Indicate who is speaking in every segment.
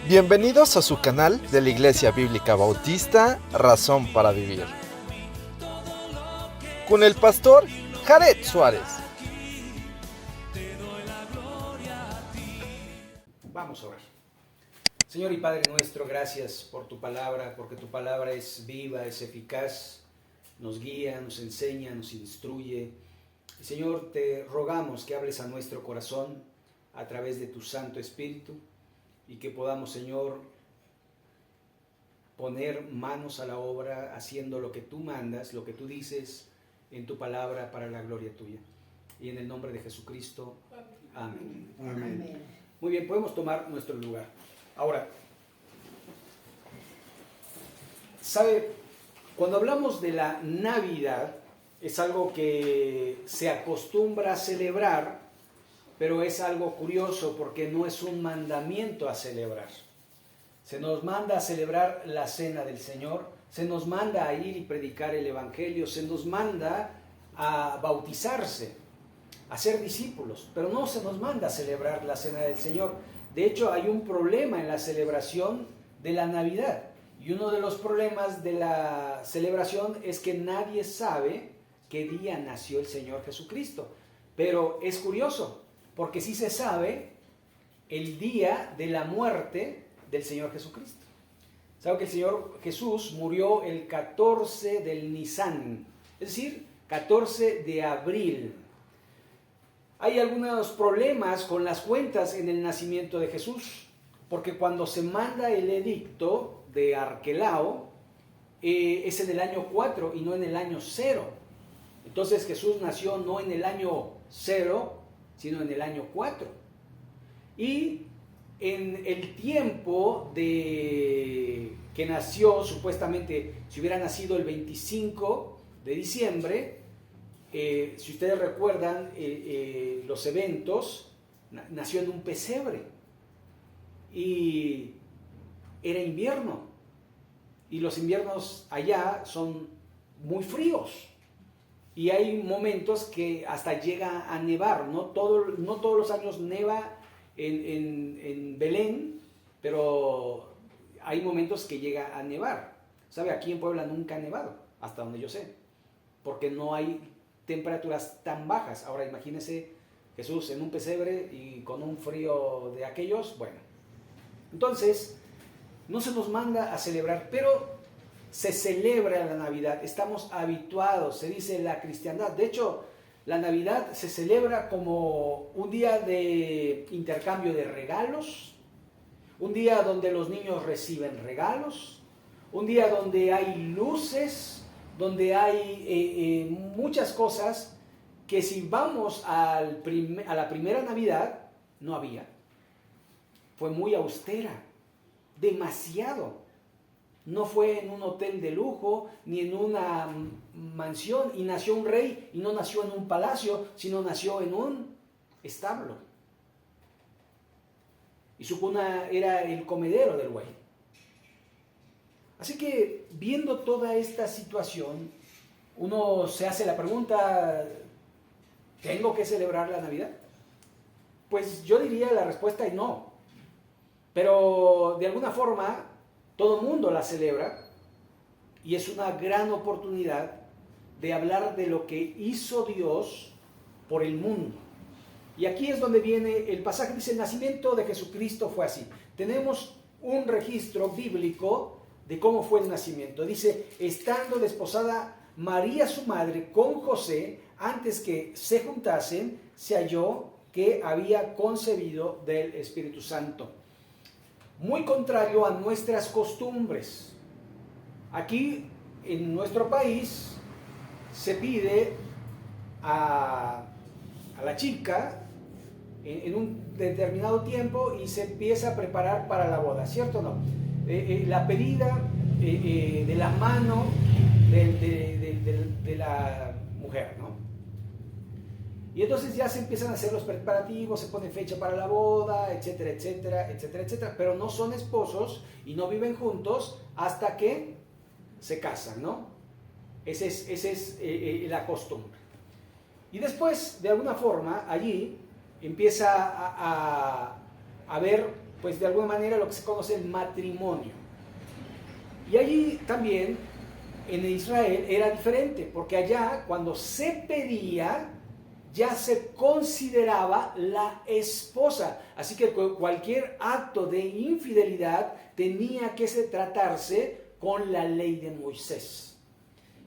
Speaker 1: Bienvenidos a su canal de la Iglesia Bíblica Bautista, Razón para Vivir, con el pastor Jared Suárez.
Speaker 2: Vamos a orar. Señor y Padre nuestro, gracias por tu palabra, porque tu palabra es viva, es eficaz, nos guía, nos enseña, nos instruye. Y Señor, te rogamos que hables a nuestro corazón a través de tu Santo Espíritu y que podamos, Señor, poner manos a la obra haciendo lo que tú mandas, lo que tú dices en tu palabra para la gloria tuya. Y en el nombre de Jesucristo, amén.
Speaker 3: Amén.
Speaker 2: Muy bien, podemos tomar nuestro lugar. Ahora, ¿sabe? Cuando hablamos de la Navidad, es algo que se acostumbra a celebrar, pero es algo curioso porque no es un mandamiento a celebrar. Se nos manda a celebrar la cena del Señor, se nos manda a ir y predicar el Evangelio, se nos manda a bautizarse, a ser discípulos, pero no se nos manda a celebrar la cena del Señor. De hecho, hay un problema en la celebración de la Navidad. Y uno de los problemas de la celebración es que nadie sabe qué día nació el Señor Jesucristo. Pero es curioso, porque sí se sabe el día de la muerte del Señor Jesucristo. Sabe que el Señor Jesús murió el 14 del Nisan, es decir, 14 de abril. Hay algunos problemas con las cuentas en el nacimiento de Jesús, porque cuando se manda el edicto de Arquelao, es en el año 4 y no en el año 0. Entonces Jesús nació no en el año 0, sino en el año 4. Y en el tiempo de que nació, supuestamente, si hubiera nacido el 25 de diciembre, si ustedes recuerdan los eventos, nació en un pesebre y era invierno y los inviernos allá son muy fríos y hay momentos que hasta llega a nevar. No todos los años neva en Belén, pero hay momentos que llega a nevar. ¿Sabe? Aquí en Puebla nunca ha nevado, hasta donde yo sé, porque no hay temperaturas tan bajas. Ahora imagínese Jesús en un pesebre y con un frío de aquellos. Bueno, entonces no se nos manda a celebrar, pero se celebra la Navidad. Estamos habituados, se dice la cristiandad. De hecho, la Navidad se celebra como un día de intercambio de regalos, un día donde los niños reciben regalos, un día donde hay luces, donde hay muchas cosas que si vamos a la primera Navidad, no había. Fue muy austera, demasiado. No fue en un hotel de lujo, ni en una mansión, y nació un rey, y no nació en un palacio, sino nació en un establo. Y su cuna era el comedero del buey. Así que, viendo toda esta situación, uno se hace la pregunta, ¿tengo que celebrar la Navidad? Pues yo diría la respuesta es no. Pero de alguna forma, todo el mundo la celebra y es una gran oportunidad de hablar de lo que hizo Dios por el mundo. Y aquí es donde viene el pasaje, dice, el nacimiento de Jesucristo fue así. Tenemos un registro bíblico de cómo fue el nacimiento. Dice, estando desposada María su madre con José, antes que se juntasen, se halló que había concebido del Espíritu Santo. Muy contrario a nuestras costumbres. Aquí en nuestro país se pide a la chica en un determinado tiempo y se empieza a preparar para la boda, ¿cierto o no? La pedida de la mano de la mujer, ¿no? Y entonces ya se empiezan a hacer los preparativos, se pone fecha para la boda, etcétera, etcétera, etcétera, etcétera. Pero no son esposos y no viven juntos hasta que se casan, ¿no? Esa es la costumbre. Y después, de alguna forma, allí empieza a haber pues de alguna manera lo que se conoce el matrimonio. Y allí también, en Israel, era diferente, porque allá cuando se pedía, ya se consideraba la esposa. Así que cualquier acto de infidelidad tenía que tratarse con la ley de Moisés.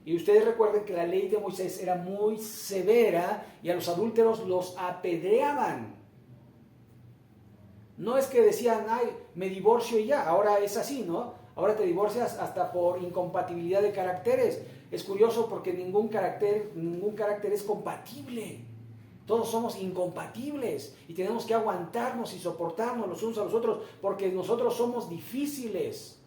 Speaker 2: Y ustedes recuerden que la ley de Moisés era muy severa y a los adúlteros los apedreaban. No es que decían, ay, me divorcio y ya, ahora es así, ¿no? Ahora te divorcias hasta por incompatibilidad de caracteres. Es curioso porque ningún carácter es compatible. Todos somos incompatibles y tenemos que aguantarnos y soportarnos los unos a los otros porque nosotros somos difíciles.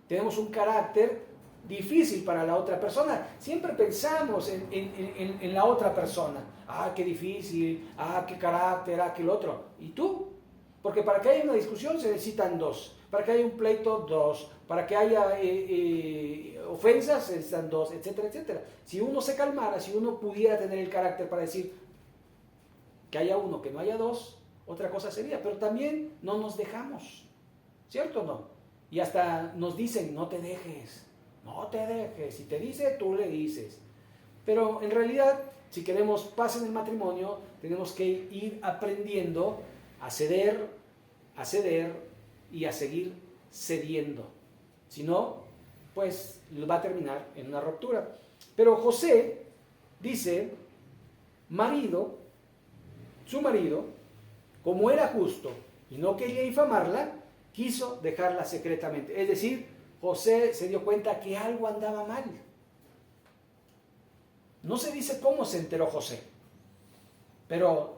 Speaker 2: Tenemos un carácter difícil para la otra persona. Siempre pensamos en la otra persona. Ah, qué difícil, ah, qué carácter, ah, qué el otro. ¿Y tú? Porque para que haya una discusión se necesitan dos. Para que haya un pleito, dos. Para que haya ofensas se necesitan dos, etcétera, etcétera. Si uno se calmara, si uno pudiera tener el carácter para decir que haya uno, que no haya dos, otra cosa sería. Pero también no nos dejamos. ¿Cierto o no? Y hasta nos dicen, no te dejes. No te dejes. Si te dice, tú le dices. Pero en realidad, si queremos paz en el matrimonio, tenemos que ir aprendiendo a ceder y a seguir cediendo. Si no, pues va a terminar en una ruptura. Pero José dice, su marido, como era justo y no quería infamarla, quiso dejarla secretamente. Es decir, José se dio cuenta que algo andaba mal. No se dice cómo se enteró José, pero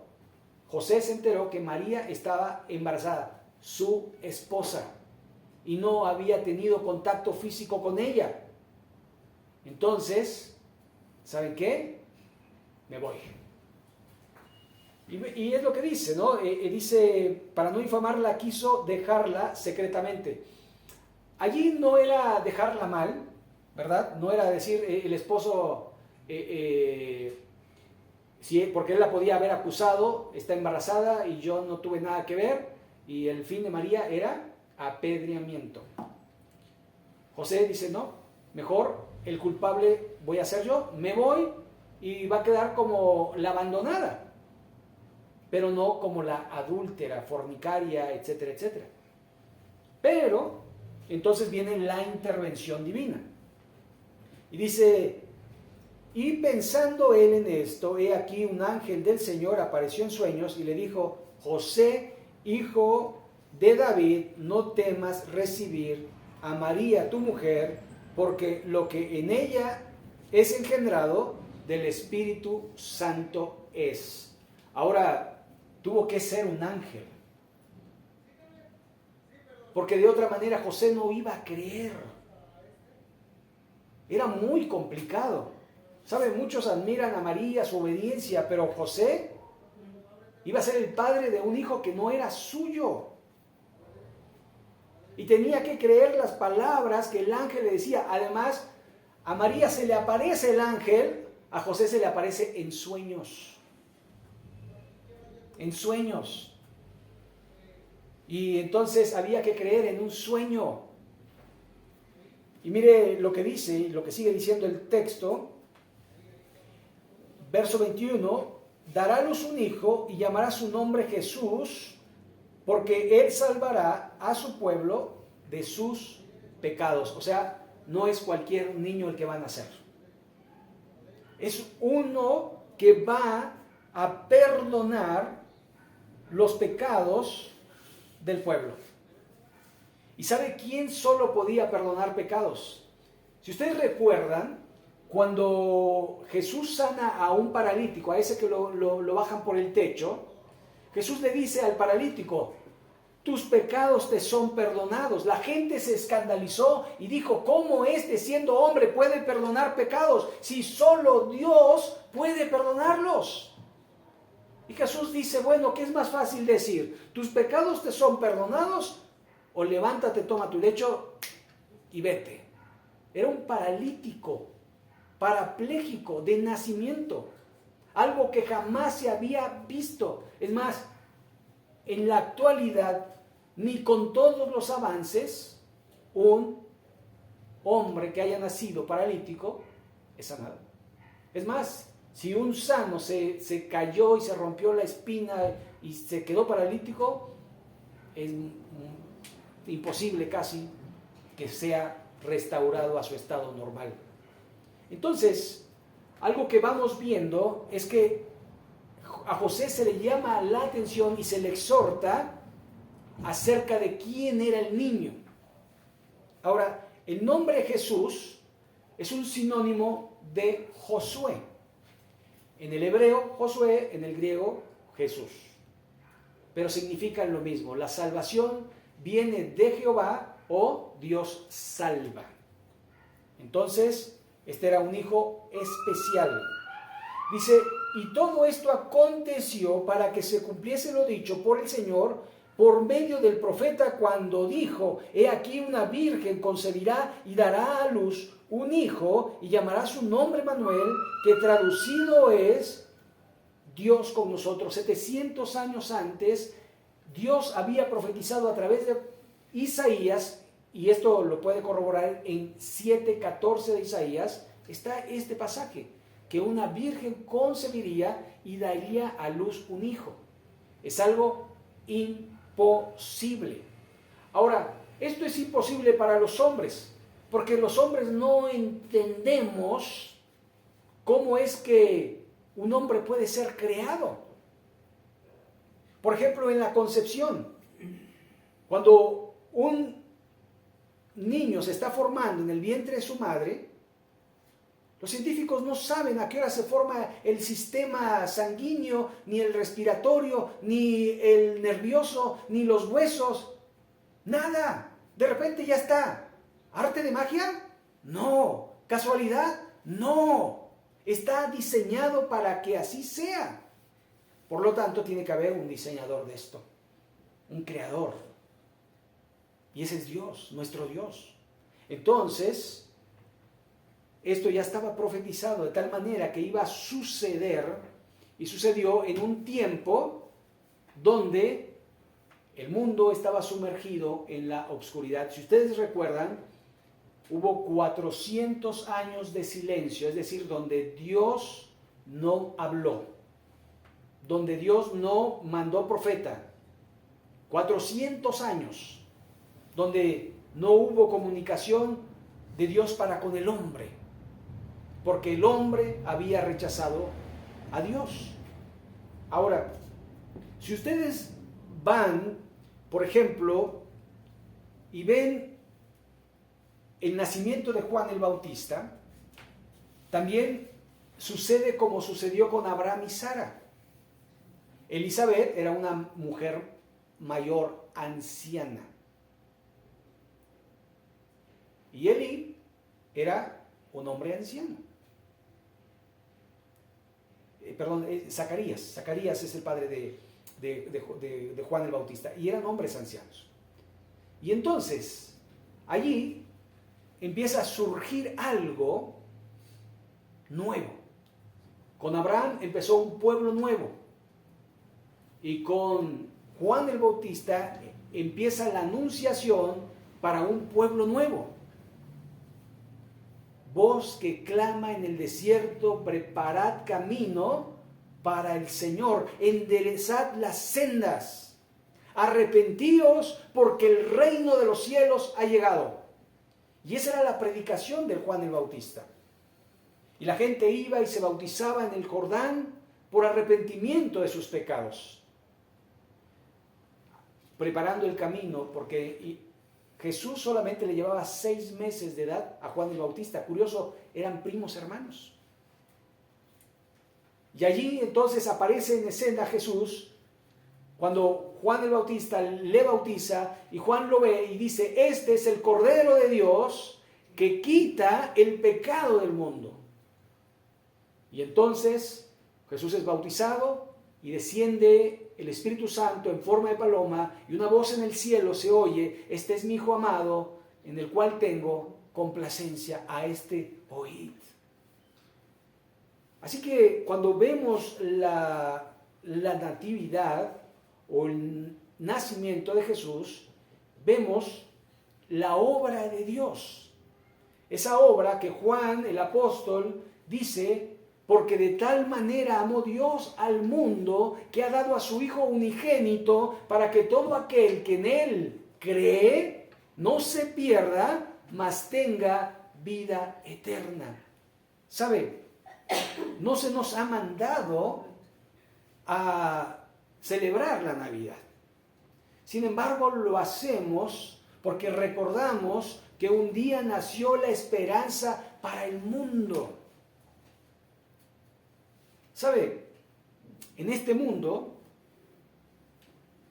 Speaker 2: José se enteró que María estaba embarazada, su esposa, y no había tenido contacto físico con ella. Entonces, ¿saben qué? Me voy. Y es lo que dice, ¿no? Dice, para no infamarla, quiso dejarla secretamente. Allí no era dejarla mal, ¿verdad? No era decir el esposo, sí, porque él la podía haber acusado, está embarazada y yo no tuve nada que ver, y el fin de María era apedreamiento. José dice, no, mejor el culpable voy a ser yo, me voy y va a quedar como la abandonada, pero no como la adúltera, fornicaria, etcétera, etcétera. Pero entonces viene la intervención divina. Y dice, y pensando él en esto, he aquí un ángel del Señor apareció en sueños y le dijo, José, hijo de David, no temas recibir a María, tu mujer, porque lo que en ella es engendrado del Espíritu Santo es. Ahora, tuvo que ser un ángel, porque de otra manera José no iba a creer. Era muy complicado. ¿Saben? Muchos admiran a María, su obediencia, pero José iba a ser el padre de un hijo que no era suyo. Y tenía que creer las palabras que el ángel le decía. Además, a María se le aparece el ángel, a José se le aparece en sueños. En sueños. Y entonces había que creer en un sueño. Y mire lo que dice, lo que sigue diciendo el texto. Verso 21, dará a luz un hijo y llamará su nombre Jesús, porque él salvará a su pueblo de sus pecados. O sea, no es cualquier niño el que va a nacer. Es uno que va a perdonar los pecados del pueblo. ¿Y sabe quién solo podía perdonar pecados? Si ustedes recuerdan, cuando Jesús sana a un paralítico, a ese que lo bajan por el techo, Jesús le dice al paralítico, tus pecados te son perdonados. La gente se escandalizó y dijo, ¿cómo siendo hombre puede perdonar pecados si solo Dios puede perdonarlos? Y Jesús dice, bueno, ¿qué es más fácil decir? ¿Tus pecados te son perdonados? O levántate, toma tu lecho y vete. Era un paralítico, parapléjico de nacimiento, algo que jamás se había visto. Es más, en la actualidad ni con todos los avances, un hombre que haya nacido paralítico es sanado. Es más, si un sano se cayó y se rompió la espina y se quedó paralítico, es imposible casi que sea restaurado a su estado normal. Entonces, algo que vamos viendo es que a José se le llama la atención y se le exhorta acerca de quién era el niño. Ahora, el nombre Jesús es un sinónimo de Josué. En el hebreo, Josué, en el griego, Jesús. Pero significan lo mismo. La salvación viene de Jehová o Dios salva. Entonces, este era un hijo especial. Dice, y todo esto aconteció para que se cumpliese lo dicho por el Señor por medio del profeta cuando dijo, he aquí una virgen concebirá y dará a luz un hijo y llamará su nombre Manuel, que traducido es Dios con nosotros. 700 años antes, Dios había profetizado a través de Isaías, y esto lo puede corroborar en 7:14 de Isaías, está este pasaje, que una virgen concebiría y daría a luz un hijo. Es algo imposible. Ahora, esto es imposible para los hombres, porque los hombres no entendemos cómo es que un hombre puede ser creado. Por ejemplo, en la concepción, cuando un niño se está formando en el vientre de su madre, los científicos no saben a qué hora se forma el sistema sanguíneo, ni el respiratorio, ni el nervioso, ni los huesos. Nada. De repente ya está. ¿Arte de magia? No. ¿Casualidad? No. Está diseñado para que así sea. Por lo tanto, tiene que haber un diseñador de esto. Un creador. Y ese es Dios, nuestro Dios. Entonces, esto ya estaba profetizado de tal manera que iba a suceder, y sucedió en un tiempo donde el mundo estaba sumergido en la oscuridad. Si ustedes recuerdan, hubo 400 años de silencio, es decir, donde Dios no habló, donde Dios no mandó profeta. 400 años donde no hubo comunicación de Dios para con el hombre, porque el hombre había rechazado a Dios. Ahora, si ustedes van, por ejemplo, y ven el nacimiento de Juan el Bautista, también sucede como sucedió con Abraham y Sara. Elizabeth era una mujer mayor, anciana. Y Elí era un hombre anciano. Zacarías es el padre de Juan el Bautista, y eran hombres ancianos. Y entonces, allí empieza a surgir algo nuevo. Con Abraham empezó un pueblo nuevo, y con Juan el Bautista empieza la anunciación para un pueblo nuevo. Voz que clama en el desierto, preparad camino para el Señor, enderezad las sendas, arrepentíos porque el reino de los cielos ha llegado. Y esa era la predicación de Juan el Bautista. Y la gente iba y se bautizaba en el Jordán por arrepentimiento de sus pecados, preparando el camino, porque Jesús solamente le llevaba 6 meses de edad a Juan el Bautista. Curioso, eran primos hermanos. Y allí entonces aparece en escena Jesús, cuando Juan el Bautista le bautiza, y Juan lo ve y dice, este es el Cordero de Dios que quita el pecado del mundo. Y entonces Jesús es bautizado y desciende el Espíritu Santo en forma de paloma, y una voz en el cielo se oye, este es mi Hijo amado, en el cual tengo complacencia, a este oíd. Así que cuando vemos la natividad o nacimiento de Jesús, vemos la obra de Dios. Esa obra que Juan, el apóstol, dice, porque de tal manera amó Dios al mundo que ha dado a su Hijo unigénito para que todo aquel que en Él cree no se pierda, mas tenga vida eterna. ¿Sabe? No se nos ha mandado a celebrar la Navidad. Sin embargo, lo hacemos porque recordamos que un día nació la esperanza para el mundo. ¿Sabe? En este mundo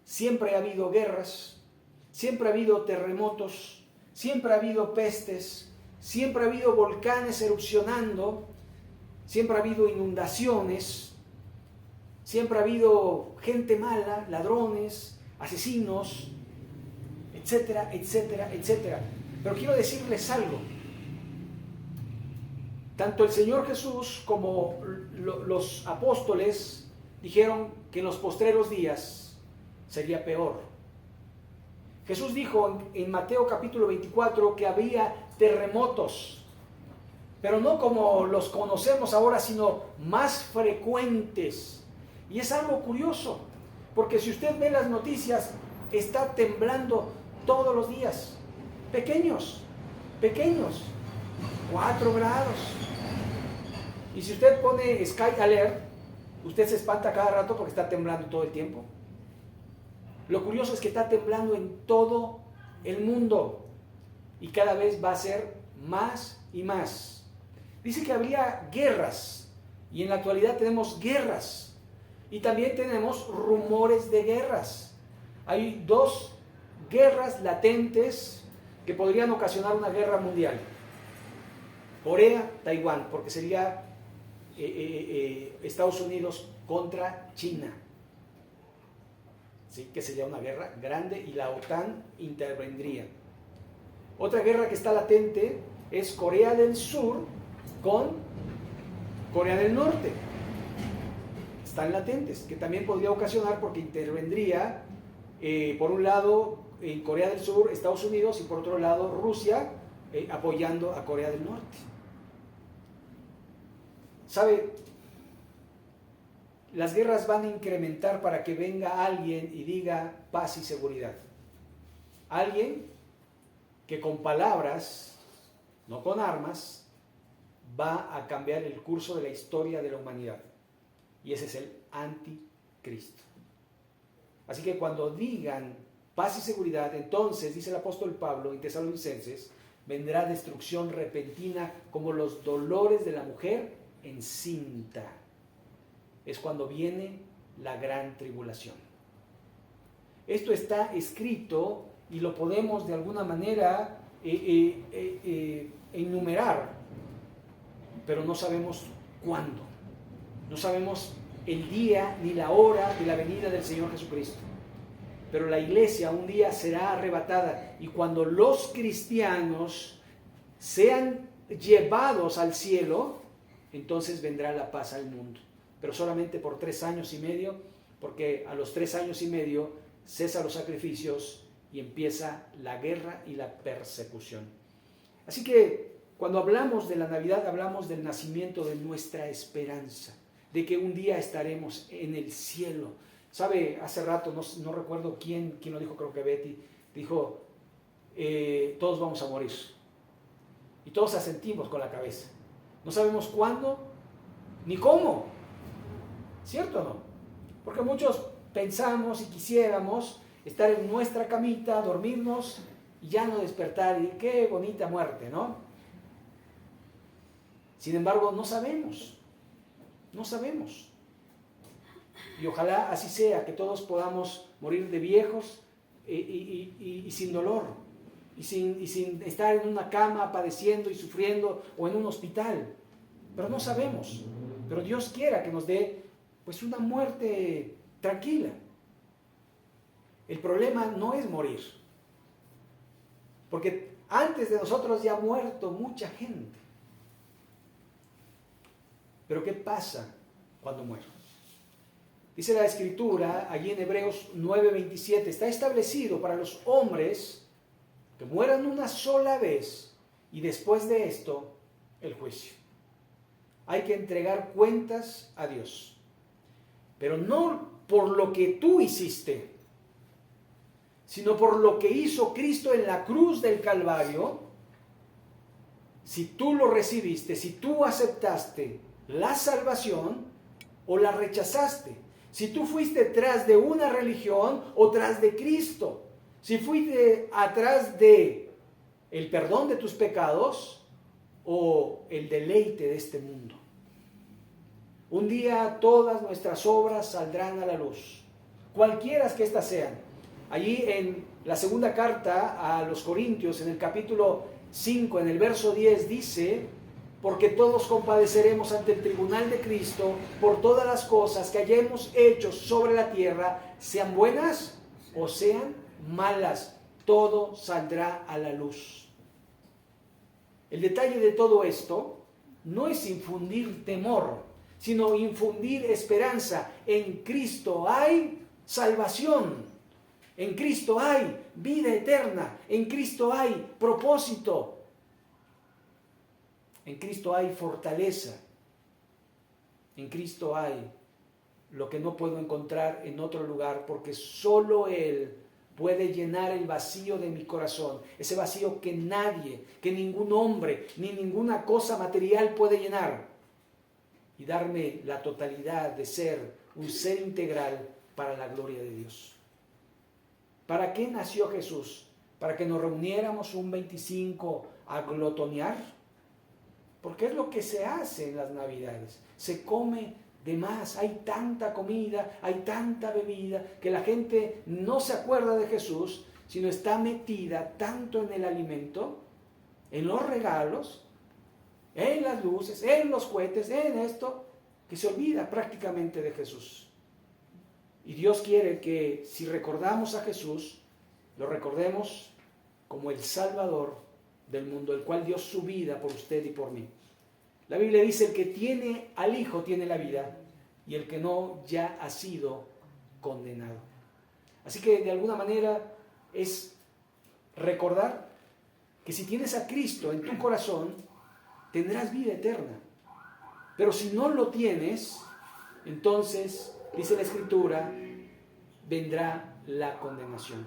Speaker 2: siempre ha habido guerras, siempre ha habido terremotos, siempre ha habido pestes, siempre ha habido volcanes erupcionando, siempre ha habido inundaciones, siempre ha habido gente mala, ladrones, asesinos, etcétera, etcétera, etcétera. Pero quiero decirles algo. Tanto el Señor Jesús como los apóstoles dijeron que en los postreros días sería peor. Jesús dijo en Mateo capítulo 24 que había terremotos, pero no como los conocemos ahora, sino más frecuentes. Y es algo curioso, porque si usted ve las noticias, está temblando todos los días. Pequeños, 4 grados. Y si usted pone Sky Alert, usted se espanta cada rato porque está temblando todo el tiempo. Lo curioso es que está temblando en todo el mundo y cada vez va a ser más y más. Dice que habría guerras y en la actualidad tenemos guerras y también tenemos rumores de guerras. Hay 2 guerras latentes que podrían ocasionar una guerra mundial. Corea, Taiwán, porque sería Estados Unidos contra China. ¿Sí? Que sería una guerra grande y la OTAN intervendría. Otra guerra que está latente es Corea del Sur con Corea del Norte. Están latentes, que también podría ocasionar porque intervendría por un lado en Corea del Sur Estados Unidos y por otro lado Rusia apoyando a Corea del Norte. ¿Sabe? Las guerras van a incrementar para que venga alguien y diga paz y seguridad. Alguien que con palabras, no con armas, va a cambiar el curso de la historia de la humanidad. Y ese es el anticristo. Así que cuando digan paz y seguridad, entonces, dice el apóstol Pablo en Tesalonicenses, vendrá destrucción repentina como los dolores de la mujer encinta. Es cuando viene la gran tribulación. Esto está escrito y lo podemos de alguna manera enumerar, pero no sabemos cuándo. No sabemos el día ni la hora de la venida del Señor Jesucristo. Pero la iglesia un día será arrebatada y cuando los cristianos sean llevados al cielo, entonces vendrá la paz al mundo. Pero solamente por 3 años y medio, porque a los 3 años y medio cesan los sacrificios y empieza la guerra y la persecución. Así que cuando hablamos de la Navidad, hablamos del nacimiento de nuestra esperanza, de que un día estaremos en el cielo. ¿Sabe? Hace rato, no recuerdo quién lo dijo, creo que Betty, dijo, todos vamos a morir. Y todos asentimos con la cabeza. No sabemos cuándo ni cómo. ¿Cierto o no? Porque muchos pensamos y quisiéramos estar en nuestra camita, dormirnos y ya no despertar. Y qué bonita muerte, ¿no? Sin embargo, no sabemos. No sabemos. Y ojalá así sea, que todos podamos morir de viejos y sin dolor. Y sin estar en una cama padeciendo y sufriendo o en un hospital. Pero no sabemos. Pero Dios quiera que nos dé pues una muerte tranquila. El problema no es morir. Porque antes de nosotros ya ha muerto mucha gente. Pero ¿qué pasa cuando muero? Dice la Escritura, allí en Hebreos 9:27, está establecido para los hombres que mueran una sola vez y después de esto el juicio. Hay que entregar cuentas a Dios, pero no por lo que tú hiciste, sino por lo que hizo Cristo en la cruz del Calvario. Si tú lo recibiste, si tú aceptaste la salvación o la rechazaste, si tú fuiste tras de una religión o tras de Cristo, si fuiste atrás de el perdón de tus pecados o el deleite de este mundo. Un día todas nuestras obras saldrán a la luz, cualquiera que éstas sean. Allí en la segunda carta a los Corintios, en el capítulo 5, en el verso 10, dice: porque todos compadeceremos ante el tribunal de Cristo por todas las cosas que hayamos hecho sobre la tierra, sean buenas o sean malas, todo saldrá a la luz. El detalle de todo esto no es infundir temor, sino infundir esperanza. En Cristo hay salvación, en Cristo hay vida eterna, en Cristo hay propósito, en Cristo hay fortaleza, en Cristo hay lo que no puedo encontrar en otro lugar, porque solo Él puede llenar el vacío de mi corazón, ese vacío que nadie, que ningún hombre, ni ninguna cosa material puede llenar, y darme la totalidad de ser un ser integral para la gloria de Dios. ¿Para qué nació Jesús? ¿Para que nos reuniéramos un 25 a glotonear? Porque es lo que se hace en las Navidades. Se come de más, hay tanta comida, hay tanta bebida, que la gente no se acuerda de Jesús, sino está metida tanto en el alimento, en los regalos, en las luces, en los cohetes, en esto, que se olvida prácticamente de Jesús. Y Dios quiere que si recordamos a Jesús, lo recordemos como el Salvador del mundo, el cual dio su vida por usted y por mí. La Biblia dice: el que tiene al Hijo tiene la vida, y el que no ya ha sido condenado. Así que de alguna manera es recordar que si tienes a Cristo en tu corazón, tendrás vida eterna. Pero si no lo tienes, entonces, dice la Escritura, vendrá la condenación.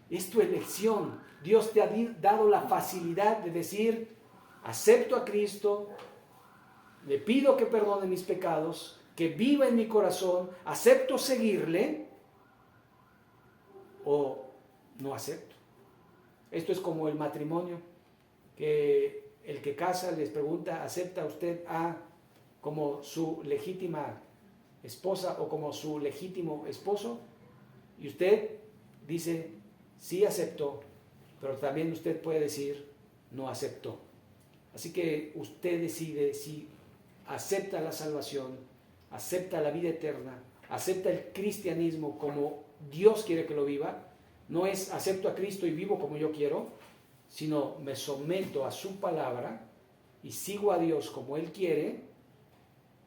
Speaker 2: Es tu elección. Dios te ha dado la facilidad de decir: acepto a Cristo, le pido que perdone mis pecados, que viva en mi corazón, acepto seguirle, o no acepto. Esto es como el matrimonio, que el que casa les pregunta: ¿acepta usted a como su legítima esposa o como su legítimo esposo? Y usted dice: sí acepto, pero también usted puede decir: no acepto. Así que usted decide si acepta la salvación, acepta la vida eterna, acepta el cristianismo como Dios quiere que lo viva. No es acepto a Cristo y vivo como yo quiero, sino me someto a su palabra y sigo a Dios como Él quiere,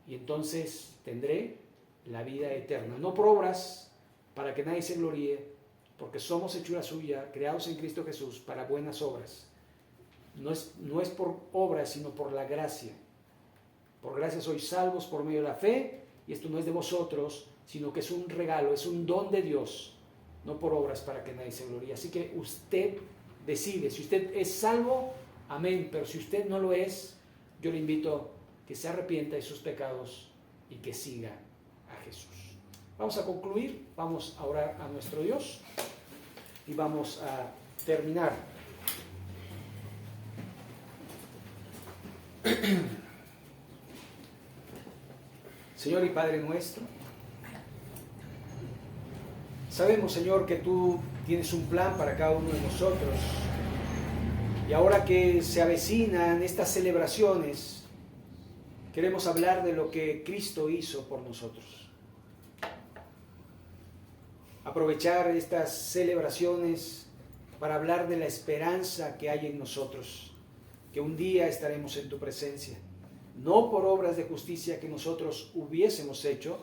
Speaker 2: y entonces tendré la vida eterna. No por obras, para que nadie se gloríe, porque somos hechura suya, creados en Cristo Jesús para buenas obras. No es por obras, sino por la gracia. Por gracia sois salvos por medio de la fe, y esto no es de vosotros, sino que es un regalo, es un don de Dios, no por obras para que nadie se gloríe. Así que usted decide. Si usted es salvo, amén, pero si usted no lo es, yo le invito que se arrepienta de sus pecados y que siga a Jesús. Vamos a concluir, vamos a orar a nuestro Dios y vamos a terminar. Señor y Padre nuestro, sabemos, Señor, que tú tienes un plan para cada uno de nosotros, y ahora que se avecinan estas celebraciones, queremos hablar de lo que Cristo hizo por nosotros. Aprovechar estas celebraciones para hablar de la esperanza que hay en nosotros, que un día estaremos en tu presencia, no por obras de justicia que nosotros hubiésemos hecho,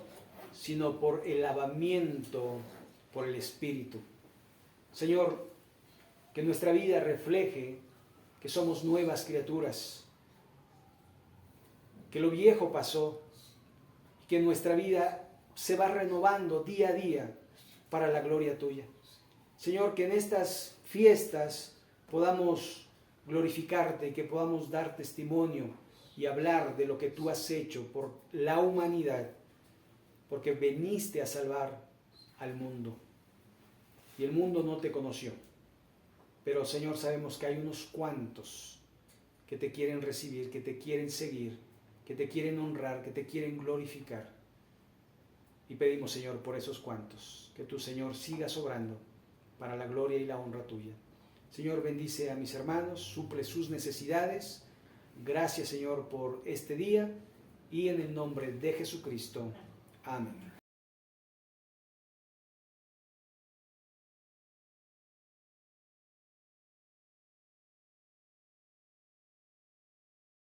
Speaker 2: sino por el lavamiento por el Espíritu. Señor, que nuestra vida refleje que somos nuevas criaturas, que lo viejo pasó y que nuestra vida se va renovando día a día para la gloria tuya. Señor, que en estas fiestas podamos glorificarte y que podamos dar testimonio y hablar de lo que tú has hecho por la humanidad, porque viniste a salvar al mundo y el mundo no te conoció. Pero Señor, sabemos que hay unos cuantos que te quieren recibir, que te quieren seguir, que te quieren honrar, que te quieren glorificar. Y pedimos, Señor, por esos cuantos, que tu Señor siga obrando para la gloria y la honra tuya. Señor, bendice a mis hermanos, suple sus necesidades. Gracias, Señor, por este día y en el nombre de Jesucristo. Amén.